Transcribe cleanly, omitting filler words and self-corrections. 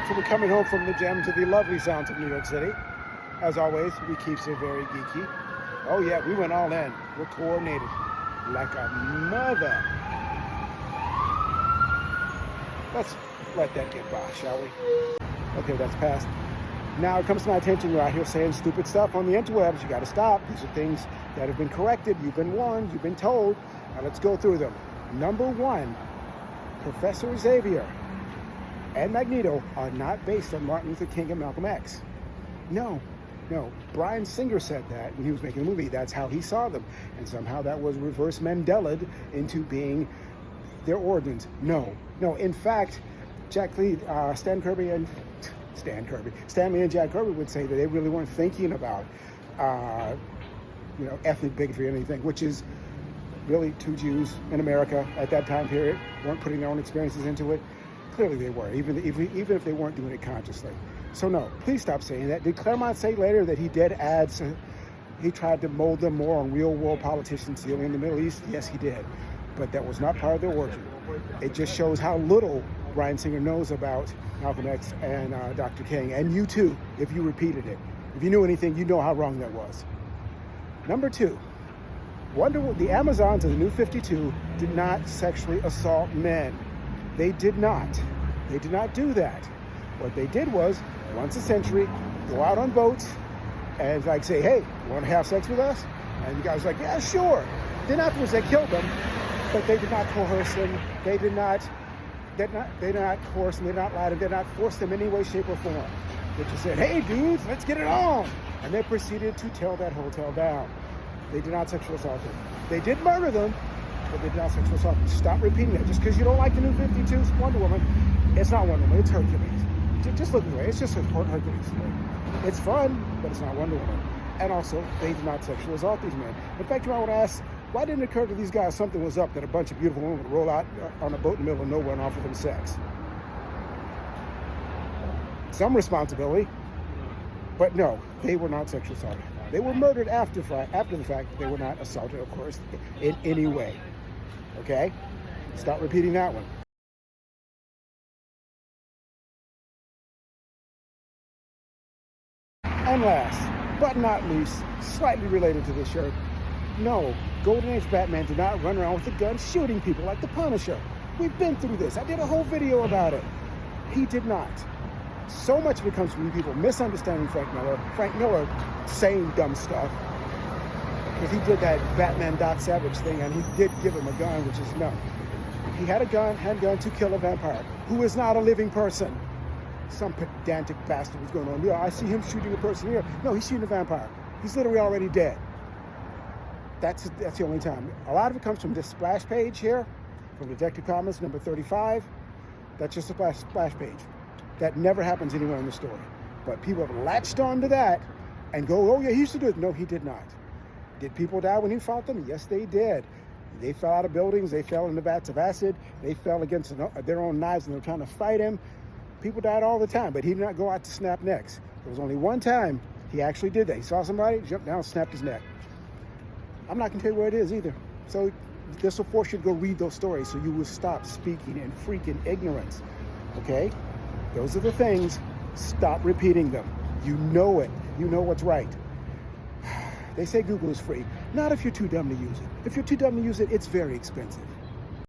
So we're coming home from the gym to the lovely sounds of New York City. As always, we keep it very geeky. Oh yeah, we went all in. We're coordinated like a mother. Let's let that get by, shall we? Okay, that's past. Now it comes to my attention, you're out here saying stupid stuff on the interwebs. You got to stop. These are things that have been corrected. You've been warned. You've been told. Now let's go through them. Number one, Professor Xavier and Magneto are not based on Martin Luther King and Malcolm X. No. Bryan Singer said that when he was making the movie. That's how he saw them. And somehow that was reverse Mandela'd into being their origins. No. In fact, Stanley and Jack Kirby would say that they really weren't thinking about, ethnic bigotry or anything, which is really two Jews in America at that time period weren't putting their own experiences into it. Clearly they were, even if they weren't doing it consciously. So no, please stop saying that. Did Claremont say later that he did add he tried to mold them more on real world politicians dealing in the Middle East? Yes, he did. But that was not part of their origin. It just shows how little Bryan Singer knows about Malcolm X and Dr. King. And you too, if you repeated it. If you knew anything, you know how wrong that was. Number two, the Amazons of the New 52 did not sexually assault men. They did not. They did not do that. What they did was, once a century, go out on boats and say, hey, you want to have sex with us? And the guy's like, yeah, sure. Then afterwards they killed them, but they did not coerce them. They did not coerce them, they did not lie to them, they did not force them in any way, shape, or form. They just said, hey dudes, let's get it on. And they proceeded to tear that hotel down. They did not sexual assault them. They did murder them, but they did not sexual assault them. Stop repeating that. Just because you don't like the New 52 Wonder Woman, it's not Wonder Woman, it's Hercules. Just look away, it's just Hercules. It's fun, but it's not Wonder Woman. And also, they did not sexual assault these men. In fact, you might want to ask, why didn't it occur to these guys something was up that a bunch of beautiful women would roll out on a boat in the middle of nowhere and offer them sex? Some responsibility, but no, they were not sexual assaulted. They were murdered after the fact. They were not assaulted, of course, in any way. Okay? Stop repeating that one. And last, but not least, slightly related to this shirt, no, Golden Age Batman did not run around with a gun shooting people like the Punisher. We've been through this. I did a whole video about it. He did not. So much of it comes from you people misunderstanding Frank Miller. Frank Miller saying dumb stuff. Because he did that Batman Doc Savage thing, and he did give him a gun, which is no. He had a gun to kill a vampire, who is not a living person. Some pedantic bastard was going on. Yeah, I see him shooting a person here. No, he's shooting a vampire. He's literally already dead. That's the only time. A lot of it comes from this splash page here, from Detective Comics number 35. That's just a splash page. That never happens anywhere in the story. But people have latched onto that and go, oh yeah, he used to do it. No, he did not. Did people die when he fought them? Yes, they did. They fell out of buildings. They fell into vats of acid. They fell against their own knives and they were trying to fight him. People died all the time, but he did not go out to snap necks. There was only one time he actually did that. He saw somebody, jumped down, snapped his neck. I'm not going to tell you where it is either. So this will force you to go read those stories so you will stop speaking in freaking ignorance. Okay? Those are the things. Stop repeating them. You know it. You know what's right. They say Google is free. Not if you're too dumb to use it. If you're too dumb to use it, it's very expensive.